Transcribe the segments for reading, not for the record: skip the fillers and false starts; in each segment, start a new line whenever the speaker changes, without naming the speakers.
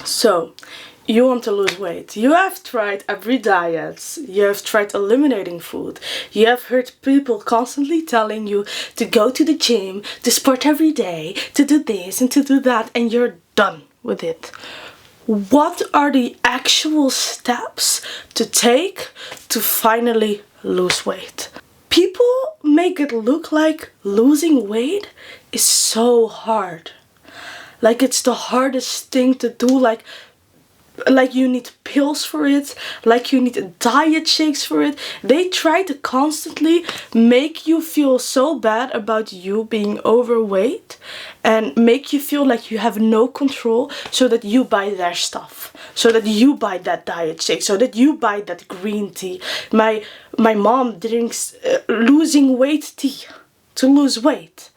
So, you want to lose weight. You have tried every diet. You have tried eliminating food. You have heard people constantly telling you to go to the gym, to sport every day, to do this and to do that, and you're done with it. What are the actual steps to take to finally lose weight? People make it look like losing weight is so hard. Like it's the hardest thing to do, like you need pills for it, like you need diet shakes for it. They try to constantly make you feel so bad about you being overweight and make you feel like you have no control, so that you buy their stuff, so that you buy that diet shake, so that you buy that green tea. My mom drinks losing weight tea to lose weight.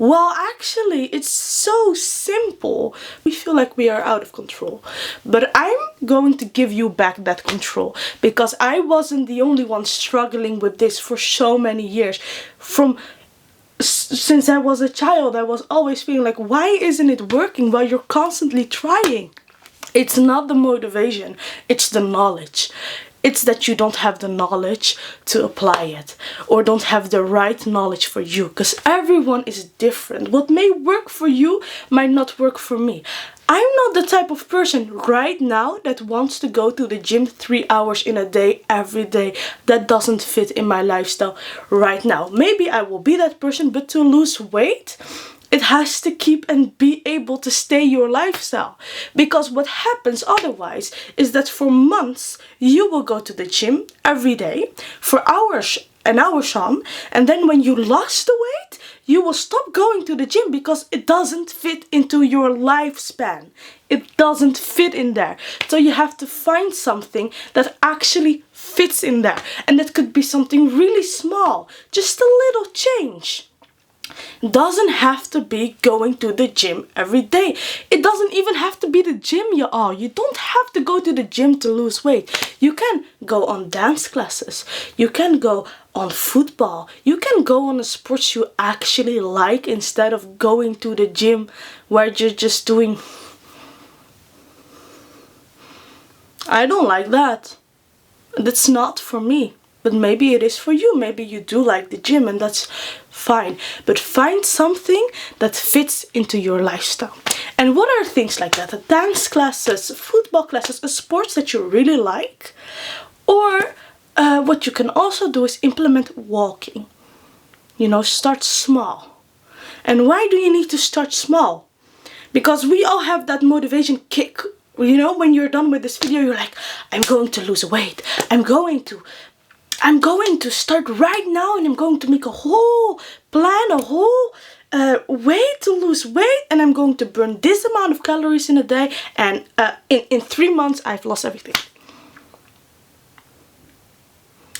Well, actually, it's so simple. We feel like we are out of control. But I'm going to give you back that control, because I wasn't the only one struggling with this for so many years. Since I was a child, I was always feeling like, why isn't it working? Well, you're constantly trying. It's not the motivation, it's the knowledge. It's that you don't have the knowledge to apply it, or don't have the right knowledge for you, because everyone is different. What may work for you might not work for me. I'm not the type of person right now that wants to go to the gym 3 hours in a day every day. That doesn't fit in my lifestyle right now. Maybe I will be that person, but to lose weight, it has to keep and be able to stay your lifestyle. Because what happens otherwise is that for months you will go to the gym every day for hours and hours on, and then when you lost the weight, you will stop going to the gym because it doesn't fit into your lifespan. It doesn't fit in there. So you have to find something that actually fits in there. And that could be something really small, just a little change. Doesn't have to be going to the gym every day. It doesn't even have to be the gym, y'all. You don't have to go to the gym to lose weight. You can go on dance classes. You can go on football. You can go on a sport you actually like, instead of going to the gym where you're just doing... I don't like that. That's not for me. But maybe it is for you. Maybe you do like the gym, and that's fine. But find something that fits into your lifestyle. And what are things like that? Dance classes, football classes, sports that you really like. Or what you can also do is implement walking. You know, start small. And why do you need to start small? Because we all have that motivation kick. You know, when you're done with this video, you're like, I'm going to lose weight. I'm going to start right now, and I'm going to make a whole plan, a whole way to lose weight, and I'm going to burn this amount of calories in a day, and in 3 months I've lost everything.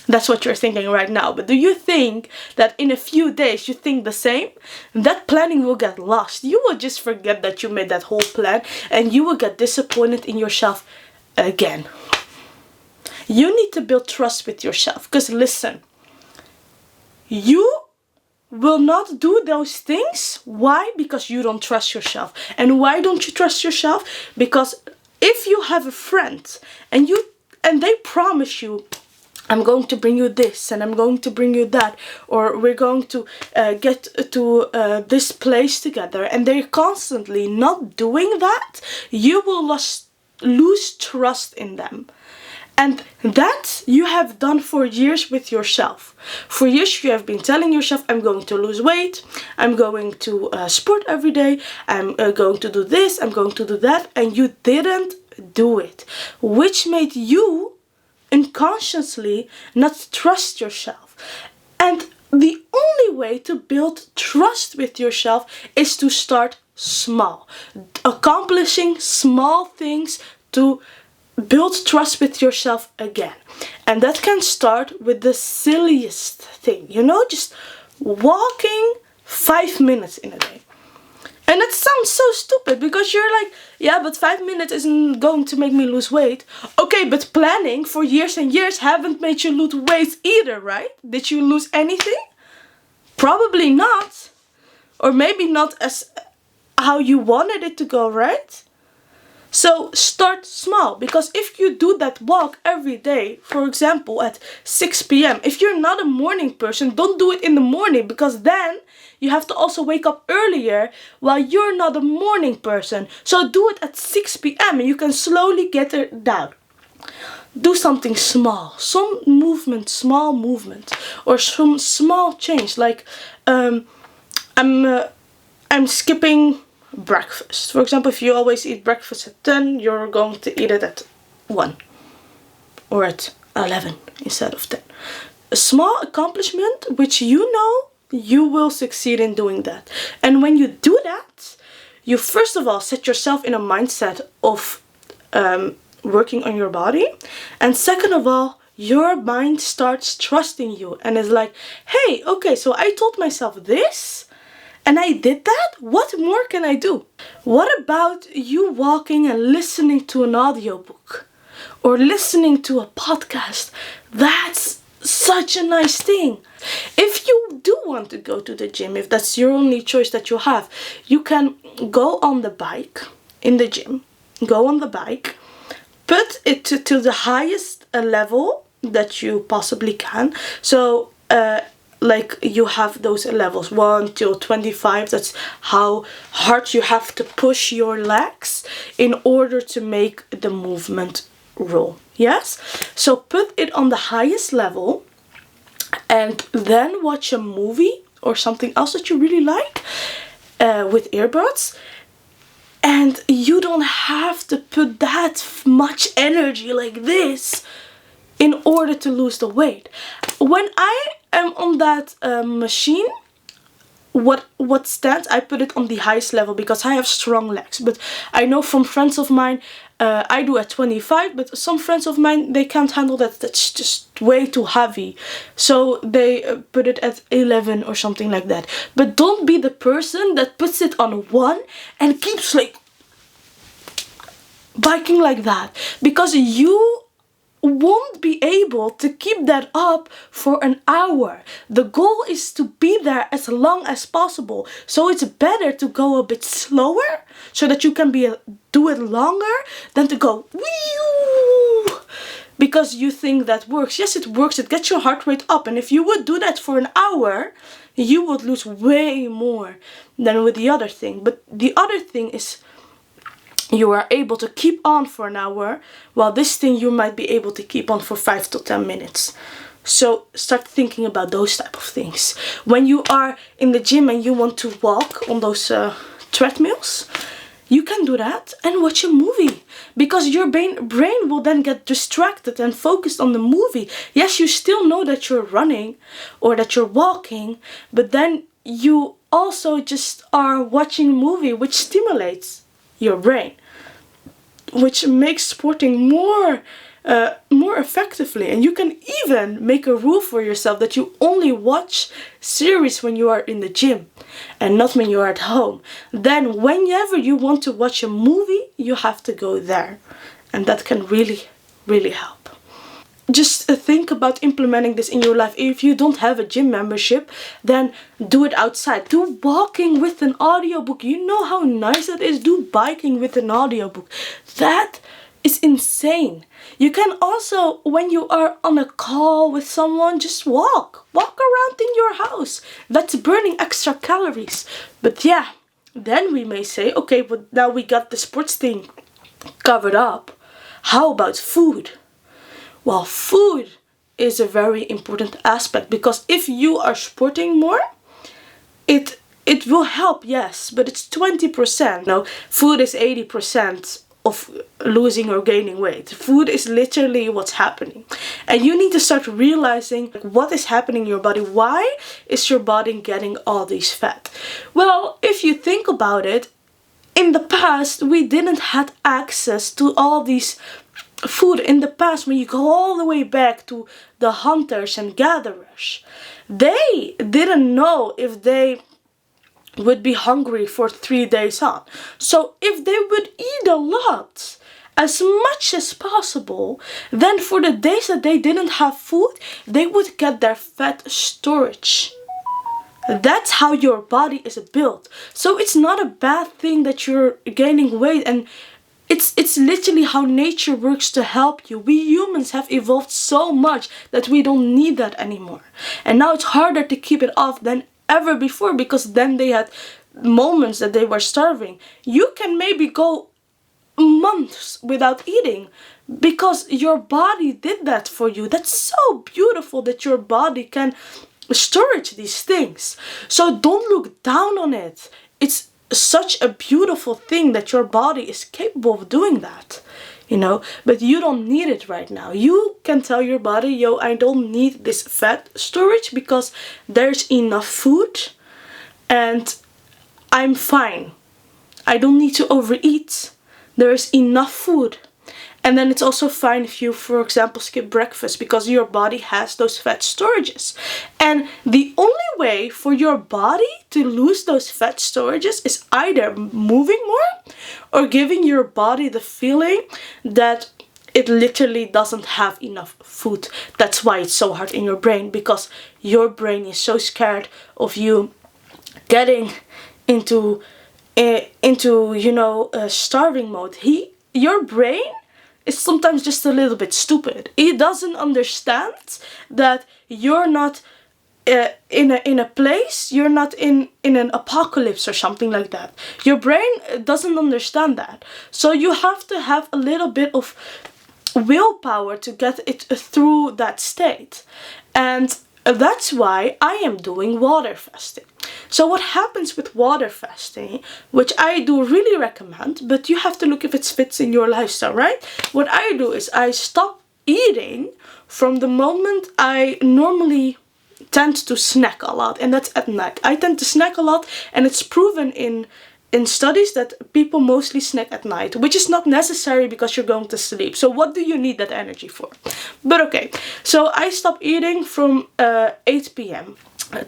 That's what you're thinking right now. But do you think that in a few days you think the same? That planning will get lost. You will just forget that you made that whole plan, and you will get disappointed in yourself again. You need to build trust with yourself. Because listen, you will not do those things. Why? Because you don't trust yourself. And why don't you trust yourself? Because if you have a friend and they promise you, I'm going to bring you this and I'm going to bring you that, or we're going to get to this place together, and they're constantly not doing that, you will lose trust in them. And that you have done for years with yourself. For years you have been telling yourself, I'm going to lose weight, I'm going to sport every day, I'm going to do this, I'm going to do that, and you didn't do it. Which made you unconsciously not trust yourself. And the only way to build trust with yourself is to start small. Accomplishing small things to build trust with yourself again. And that can start with the silliest thing, you know, just walking 5 minutes in a day. And that sounds so stupid, because you're like, yeah, but 5 minutes isn't going to make me lose weight. Okay, but planning for years and years haven't made you lose weight either, right? Did you lose anything? Probably not. Or maybe not as how you wanted it to go, right? So start small, because if you do that walk every day, for example at 6 p.m., if you're not a morning person, don't do it in the morning, because then you have to also wake up earlier while you're not a morning person. So do it at 6 p.m. and you can slowly get it down. Do something small, some movement, small movement, or some small change. Like I'm skipping breakfast. For example, if you always eat breakfast at 10, you're going to eat it at 1 or at 11 instead of 10. A small accomplishment which you know you will succeed in doing that. And when you do that, you first of all set yourself in a mindset of working on your body, and second of all, your mind starts trusting you and is like, hey, okay, so I told myself this and I did that. What more can I do? What about you walking and listening to an audiobook or listening to a podcast? That's such a nice thing. If you do want to go to the gym, if that's your only choice that you have, you can go on the bike in the gym. Go on the bike, put it to the highest level that you possibly can. So like you have those levels 1 till 25. That's how hard you have to push your legs in order to make the movement roll. Yes, so put it on the highest level and then watch a movie or something else that you really like with earbuds. And you don't have to put that much energy like this in order to lose the weight. When I am on that machine, what stands, I put it on the highest level because I have strong legs. But I know from friends of mine, I do at 25, but some friends of mine, they can't handle that. That's just way too heavy. So they put it at 11 or something like that. But don't be the person that puts it on 1 and keeps like biking like that, because you won't be able to keep that up for an hour. The goal is to be there as long as possible. So it's better to go a bit slower so that you can do it longer than to go wee, because you think that works. Yes, it works. It gets your heart rate up. And if you would do that for an hour, you would lose way more than with the other thing. But the other thing is you are able to keep on for an hour, while this thing you might be able to keep on for 5 to 10 minutes. So start thinking about those type of things. When you are in the gym and you want to walk on those treadmills, you can do that and watch a movie, because your brain will then get distracted and focused on the movie. Yes, you still know that you're running or that you're walking, but then you also just are watching a movie which stimulates your brain, which makes sporting more effectively. And you can even make a rule for yourself that you only watch series when you are in the gym and not when you are at home. Then whenever you want to watch a movie, you have to go there, and that can really, really help. Just think about implementing this in your life. If you don't have a gym membership, then do it outside. Do walking with an audiobook. You know how nice that is. Do biking with an audiobook. That is insane. You can also, when you are on a call with someone, just walk around in your house. That's burning extra calories. But yeah, then we may say, okay, but now we got the sports thing covered up. How about food? Well, food is a very important aspect, because if you are sporting more, it will help, yes, but it's 20%. No, food is 80% of losing or gaining weight. Food is literally what's happening. And you need to start realizing what is happening in your body. Why is your body getting all these fat? Well, if you think about it, in the past, we didn't have access to all these food. In the past, when you go all the way back to the hunters and gatherers, they didn't know if they would be hungry for 3 days on. So if they would eat a lot, as much as possible, then for the days that they didn't have food, they would get their fat storage. That's how your body is built. So it's not a bad thing that you're gaining weight and It's literally how nature works to help you. We humans have evolved so much that we don't need that anymore. And now it's harder to keep it off than ever before, because then they had moments that they were starving. You can maybe go months without eating because your body did that for you. That's so beautiful that your body can storage these things. So don't look down on it. It's such a beautiful thing that your body is capable of doing that, you know, but you don't need it right now. You can tell your body, yo, I don't need this fat storage because there's enough food and I'm fine. I don't need to overeat. There is enough food. And then it's also fine if you, for example, skip breakfast because your body has those fat storages. And the only way for your body to lose those fat storages is either moving more or giving your body the feeling that it literally doesn't have enough food. That's why it's so hard in your brain, because your brain is so scared of you getting into you know, starving mode. Your brain is sometimes just a little bit stupid. It doesn't understand that you're not in a place, you're not in an apocalypse or something like that. Your brain doesn't understand that. So you have to have a little bit of willpower to get it through that state. And that's why I am doing water fasting. So what happens with water fasting, which I do really recommend, but you have to look if it fits in your lifestyle, right? What I do is I stop eating from the moment I normally tend to snack a lot, and that's at night. I tend to snack a lot, and it's proven in studies that people mostly snack at night, which is not necessary because you're going to sleep. So what do you need that energy for? But okay, so I stop eating from 8 p.m.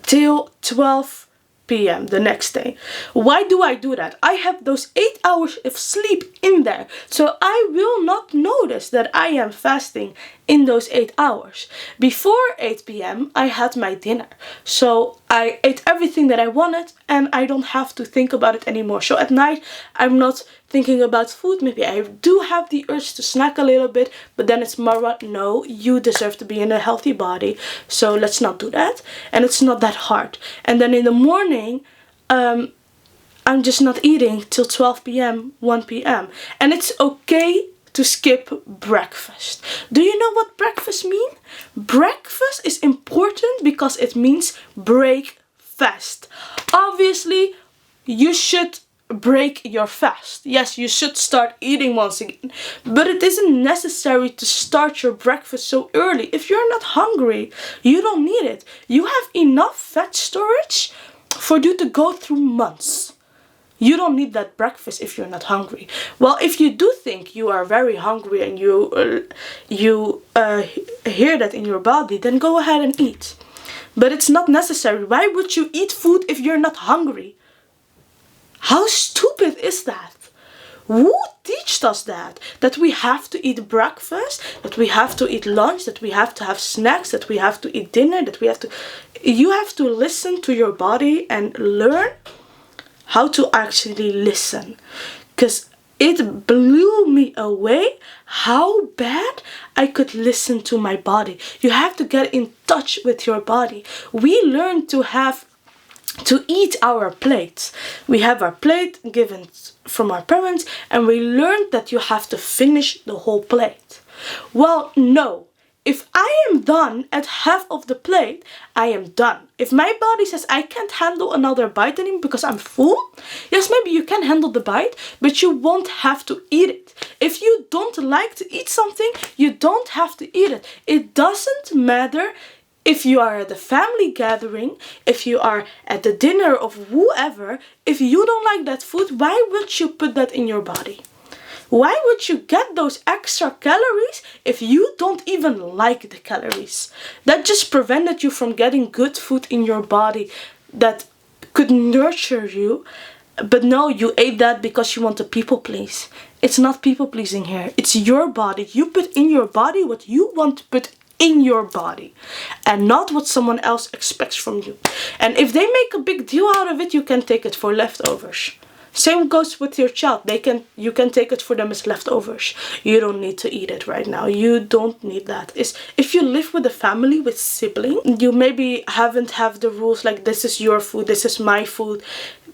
till 12 p.m. the next day. Why do I do that? I have those 8 hours of sleep in there, so I will not notice that I am fasting in those 8 hours. Before 8 p.m. I had my dinner, so I ate everything that I wanted and I don't have to think about it anymore. So at night I'm not thinking about food. Maybe I do have the urge to snack a little bit, but then it's more, no, you deserve to be in a healthy body, so let's not do that. And it's not that hard. And then in the morning I'm just not eating till 12 p.m. 1 p.m. and it's okay to skip breakfast. Do you know what breakfast means? Breakfast is important because it means break fast. Obviously, you should break your fast. Yes, you should start eating once again, but it isn't necessary to start your breakfast so early. If you're not hungry, you don't need it. You have enough fat storage for you to go through months. You don't need that breakfast if you're not hungry. Well, if you do think you are very hungry and you hear that in your body, then go ahead and eat. But it's not necessary. Why would you eat food if you're not hungry? How stupid is that? Who teaches us that? That we have to eat breakfast, that we have to eat lunch, that we have to have snacks, that we have to eat dinner, that we have to... You have to listen to your body and learn how to actually listen, because it blew me away how bad I could listen to my body. You have to get in touch with your body. We learn to eat our plate. We have our plate given from our parents, and we learned that you have to finish the whole plate. Well, no. If I am done at half of the plate, I am done. If my body says I can't handle another bite anymore because I'm full, yes, maybe you can handle the bite, but you won't have to eat it. If you don't like to eat something, you don't have to eat it. It doesn't matter if you are at a family gathering, if you are at the dinner of whoever. If you don't like that food, why would you put that in your body? Why would you get those extra calories if you don't even like the calories? That just prevented you from getting good food in your body that could nurture you. But no, you ate that because you want to people please. It's not people pleasing here. It's your body. You put in your body what you want to put in your body, and not what someone else expects from you. And if they make a big deal out of it, you can take it for leftovers. Same goes with your child. You can take it for them as leftovers. You don't need to eat it right now. You don't need that. If you live with a family, with sibling, you maybe haven't have the rules like this is your food, this is my food.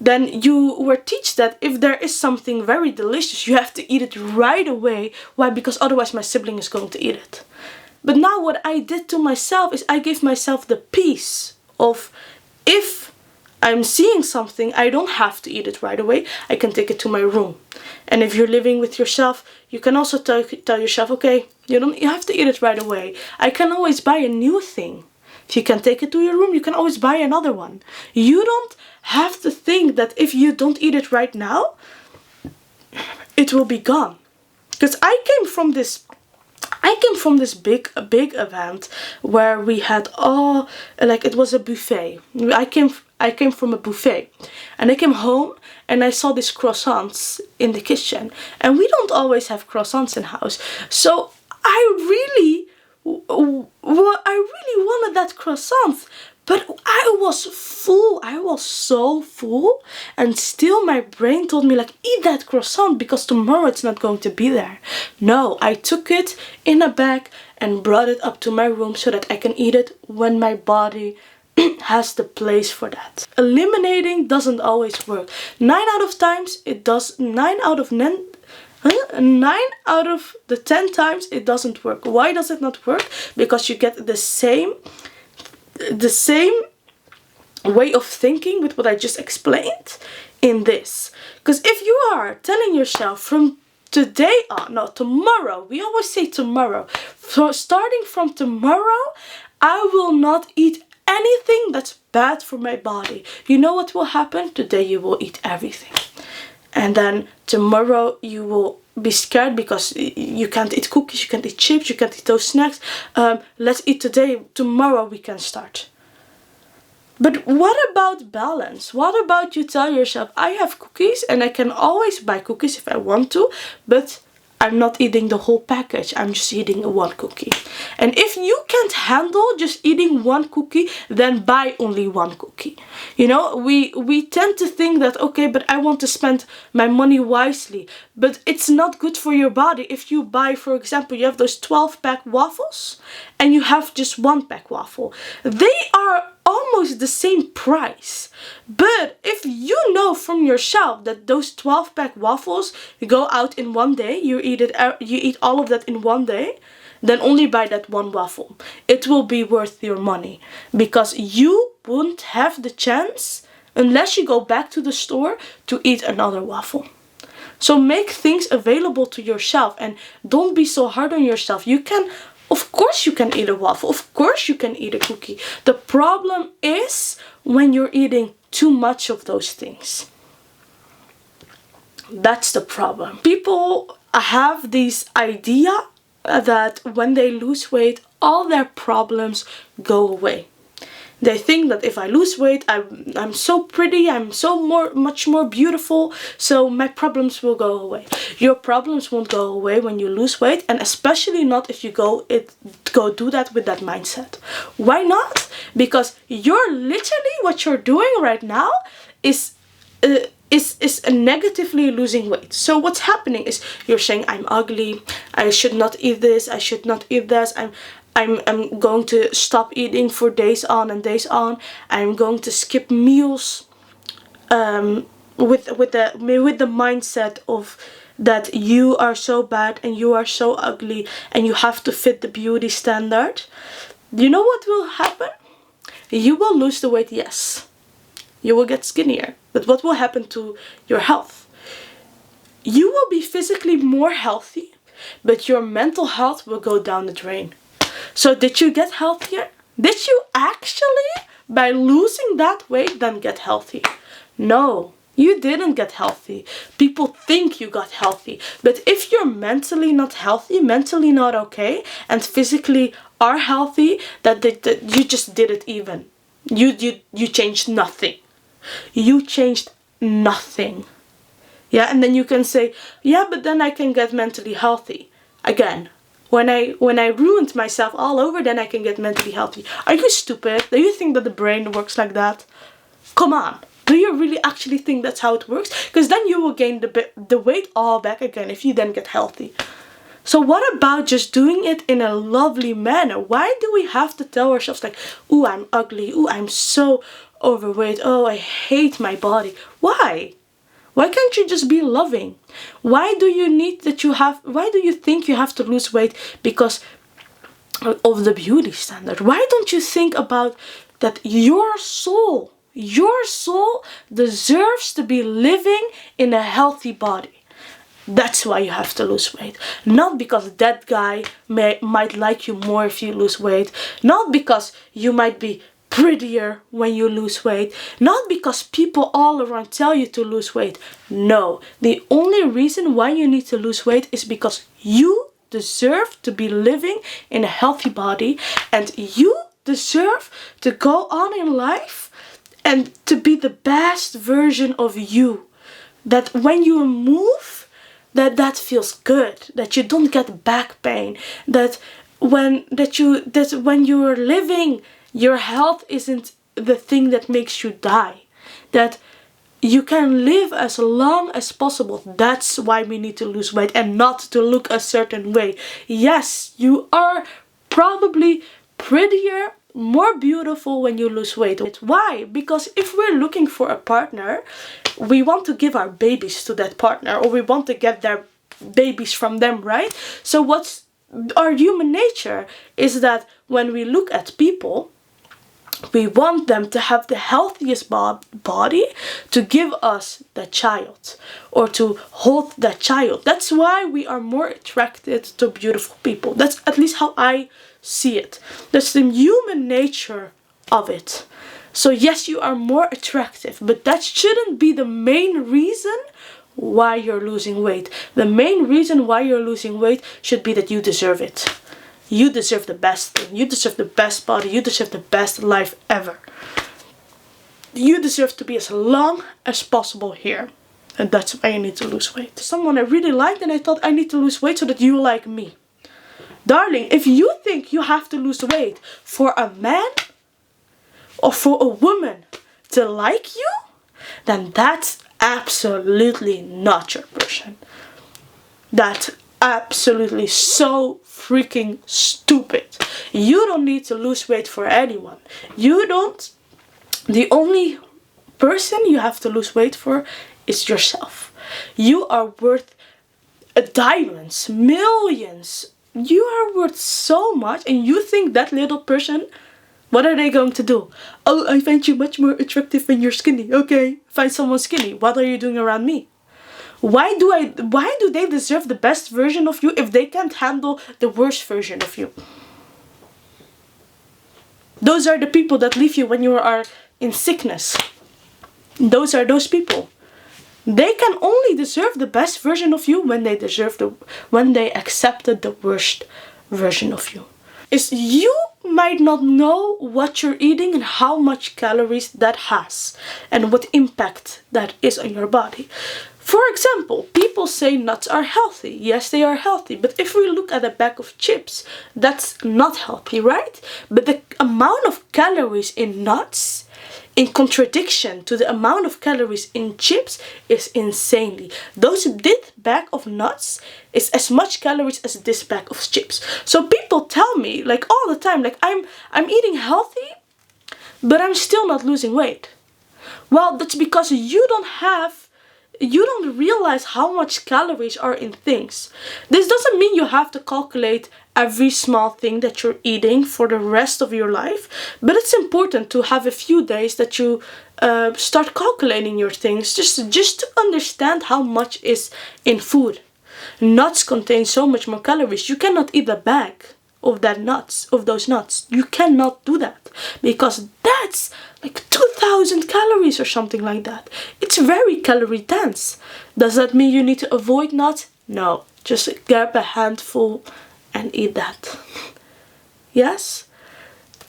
Then you were taught that if there is something very delicious, you have to eat it right away. Why? Because otherwise my sibling is going to eat it. But now what I did to myself is I gave myself the peace of, if I'm seeing something, I don't have to eat it right away. I can take it to my room. And if you're living with yourself, you can also tell yourself, okay, you have to eat it right away. I can always buy a new thing. If you can take it to your room, you can always buy another one. You don't have to think that if you don't eat it right now, it will be gone. Because I came from this big event where we had like it was a buffet. I came from a buffet, and I came home and I saw these croissants in the kitchen, and we don't always have croissants in house. So I really wanted that croissant, but I was full. I was so full, and still my brain told me like, eat that croissant because tomorrow it's not going to be there. No, I took it in a bag and brought it up to my room so that I can eat it when my body has the place for that. Eliminating doesn't always work. 9 out of times it does. 9 out of the 10 times it doesn't work. Why does it not work? Because you get the same way of thinking with what I just explained in this. Because if you are telling yourself from today on, no, tomorrow, we always say tomorrow, so starting from tomorrow, I will not eat anything that's bad for my body. You know what will happen? Today you will eat everything. And then tomorrow you will be scared because you can't eat cookies, you can't eat chips, you can't eat those snacks. Let's eat today, tomorrow we can start. But what about balance? What about you tell yourself, I have cookies and I can always buy cookies if I want to, but I'm not eating the whole package. I'm just eating one cookie. And if you can't handle just eating one cookie, then buy only one cookie. You know, we tend to think that, okay, but I want to spend my money wisely. But it's not good for your body if you buy, for example, you have those 12-pack waffles and you have just 1-pack waffle. They are almost the same price. But if you know from yourself that those 12-pack waffles go out in one day, you eat all of that in one day, then only buy that one waffle. It will be worth your money because you won't have the chance, unless you go back to the store, to eat another waffle. So make things available to yourself and don't be so hard on yourself. Of course you can eat a waffle. Of course you can eat a cookie. The problem is when you're eating too much of those things. That's the problem. People have this idea that when they lose weight, all their problems go away. They think that if I lose weight, I'm so pretty, I'm so much more beautiful, so my problems will go away. Your problems won't go away when you lose weight, and especially not if you go do that with that mindset. Why not? Because you're literally, what you're doing right now is negatively losing weight. So what's happening is you're saying, I'm ugly, I should not eat this, I should not eat this, I'm going to stop eating for days on and days on. I'm going to skip meals with the mindset of that you are so bad and you are so ugly and you have to fit the beauty standard. You know what will happen? You will lose the weight, yes. You will get skinnier. But what will happen to your health? You will be physically more healthy, but your mental health will go down the drain. So did you get healthier? Did you actually, by losing that weight, then get healthy? No, you didn't get healthy. People think you got healthy. But if you're mentally not healthy, mentally not okay, and physically are healthy, that you just did it even. You changed nothing. You changed nothing. Yeah, and then you can say, yeah, but then I can get mentally healthy. Again, when I ruined myself all over, then I can get mentally healthy. Are you stupid? Do you think that the brain works like that? Come on. Do you really actually think that's how it works? Because then you will gain the weight all back again if you then get healthy. So what about just doing it in a lovely manner? Why do we have to tell ourselves like, ooh, I'm ugly, ooh, I'm so overweight, oh, I hate my body? Why? Why can't you just be loving? Why do you think you have to lose weight because of the beauty standard? Why don't you think about that your soul deserves to be living in a healthy body? That's why you have to lose weight. Not because that guy might like you more if you lose weight. Not because you might be prettier when you lose weight. Not because people all around tell you to lose weight. No. The only reason why you need to lose weight is because you deserve to be living in a healthy body. And you deserve to go on in life and to be the best version of you. That when you move, that feels good, that you don't get back pain, that when you're living, your health isn't the thing that makes you die, that you can live as long as possible. That's why we need to lose weight and not to look a certain way. Yes, you are probably prettier, more beautiful when you lose weight. Why? Because if we're looking for a partner, we want to give our babies to that partner, or we want to get their babies from them, right? So what's our human nature is that when we look at people, we want them to have the healthiest body to give us that child, or to hold that child. That's why we are more attracted to beautiful people. That's at least how I see it. That's the human nature of it. So yes, you are more attractive, but that shouldn't be the main reason why you're losing weight. The main reason why you're losing weight should be that you deserve it. You deserve the best thing. You deserve the best body. You deserve the best life ever. You deserve to be as long as possible here. And that's why you need to lose weight. Someone I really liked, and I thought I need to lose weight so that you like me. Darling, if you think you have to lose weight for a man or for a woman to like you, then that's absolutely not your person. That's absolutely so freaking stupid. You don't need to lose weight for anyone. You don't. The only person you have to lose weight for is yourself. You are worth diamonds, millions. You are worth so much, and you think that little person, what are they going to do? Oh, I find you much more attractive when you're skinny. Okay, find someone skinny. What are you doing around me? Why do they deserve the best version of you if they can't handle the worst version of you? Those are the people that leave you when you are in sickness. Those are those people. They can only deserve the best version of you when they accepted the worst version of you. Is you might not know what you're eating and how much calories that has and what impact that is on your body. For example, people say nuts are healthy. Yes, they are healthy. But if we look at a bag of chips, that's not healthy, right? But the amount of calories in nuts, in contradiction to the amount of calories in chips, is insanely. This bag of nuts is as much calories as this bag of chips. So people tell me, like all the time, like I'm eating healthy, but I'm still not losing weight. Well, that's because you don't realize how much calories are in things. This doesn't mean you have to calculate every small thing that you're eating for the rest of your life, but it's important to have a few days that you start calculating your things just to understand how much is in food. Nuts contain so much more calories. You cannot eat a bag of those nuts. You cannot do that because that's like 2,000 calories or something like that. It's very calorie dense. Does that mean you need to avoid nuts? No, just grab a handful and eat that. Yes?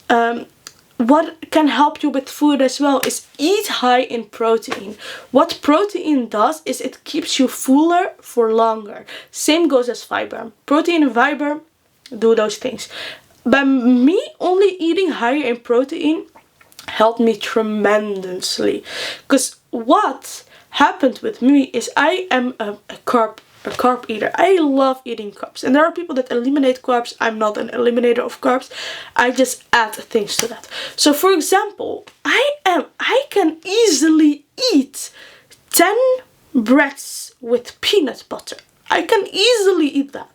What can help you with food as well is eat high in protein. What protein does is it keeps you fuller for longer. Same goes as fiber. Protein and fiber do those things. By me only eating higher in protein, helped me tremendously. Because what happened with me is I am a carb eater. I love eating carbs, and there are people that eliminate carbs. I'm not an eliminator of carbs. I just add things to that. So for example, I can easily eat 10 breads with peanut butter. I can easily eat that.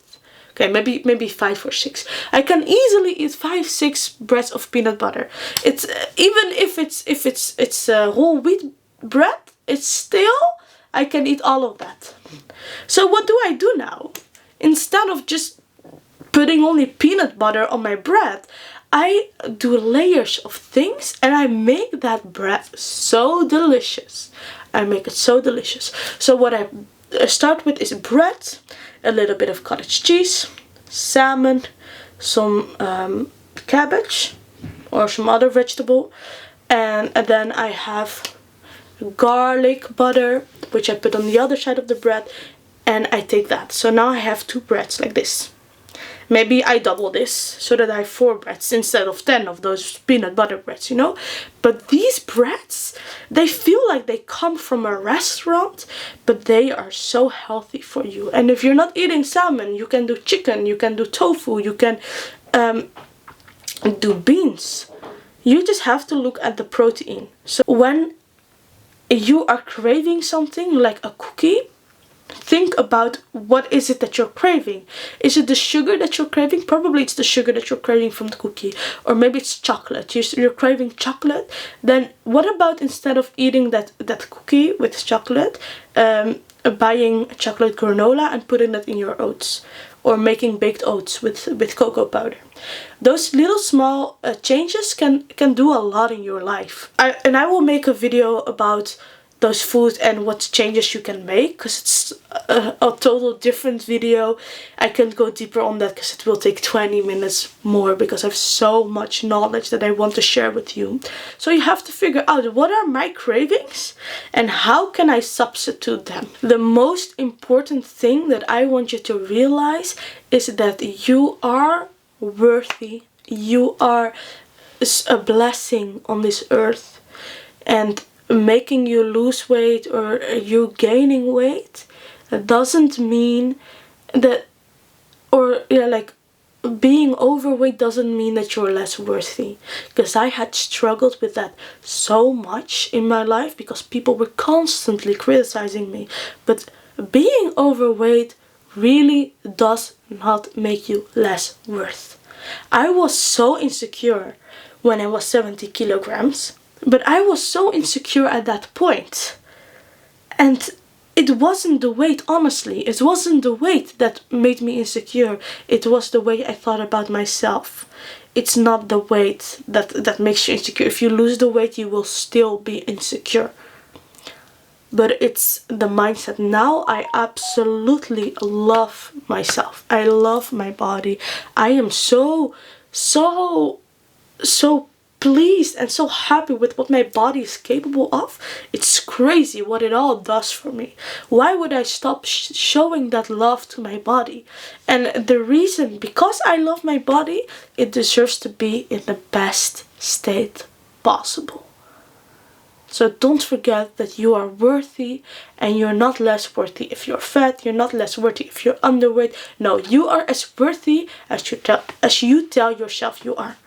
Okay, maybe 5 or 6. I can easily eat 5, 6 breads of peanut butter. It's even if it's whole wheat bread, it's still, I can eat all of that. So what do I do now? Instead of just putting only peanut butter on my bread, I do layers of things, and I make that bread so delicious. I make it so delicious. So what I start with is bread, a little bit of cottage cheese, salmon, some cabbage or some other vegetable, and then I have garlic butter, which I put on the other side of the bread, and I take that. So now I have 2 breads like this. Maybe I double this so that I have 4 breads instead of 10 of those peanut butter breads, you know. But these breads, they feel like they come from a restaurant, but they are so healthy for you. And if you're not eating salmon, you can do chicken, you can do tofu, you can do beans. You just have to look at the protein. So when you are craving something like a cookie, think about what is it that you're craving. Is it the sugar that you're craving? Probably it's the sugar that you're craving from the cookie. Or maybe it's chocolate. You're craving chocolate. Then what about, instead of eating that cookie with chocolate, buying chocolate granola and putting that in your oats? Or making baked oats with cocoa powder. Those little small changes can do a lot in your life. I will make a video about those foods and what changes you can make, because it's a total different video. I can go deeper on that because it will take 20 minutes more, because I have so much knowledge that I want to share with you. So you have to figure out, what are my cravings and how can I substitute them. The most important thing that I want you to realize is that you are worthy. You are a blessing on this earth, and making you lose weight or you gaining weight doesn't mean that, or like being overweight doesn't mean that you're less worthy. Because I had struggled with that so much in my life, because people were constantly criticizing me. But being overweight really does not make you less worth. I was so insecure when I was 70 kilograms. But I was so insecure at that point. And it wasn't the weight, honestly. It wasn't the weight that made me insecure. It was the way I thought about myself. It's not the weight that makes you insecure. If you lose the weight, you will still be insecure. But it's the mindset. Now I absolutely love myself. I love my body. I am so pleased and so happy with what my body is capable of. It's crazy what it all does for me. Why would I stop showing that love to my body? And the reason, because I love my body, it deserves to be in the best state possible. So don't forget that you are worthy, and you're not less worthy if you're fat. You're not less worthy if you're underweight. No, you are as worthy as you tell yourself you are.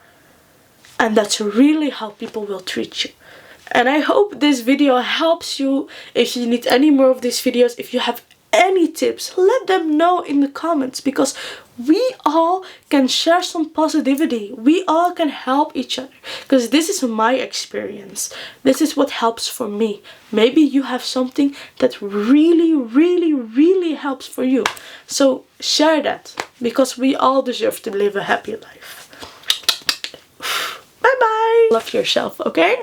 And that's really how people will treat you. And I hope this video helps you. If you need any more of these videos, if you have any tips, let them know in the comments, because we all can share some positivity. We all can help each other, because this is my experience. This is what helps for me. Maybe you have something that really helps for you. So share that, because we all deserve to live a happy life. Bye bye. Love yourself, okay?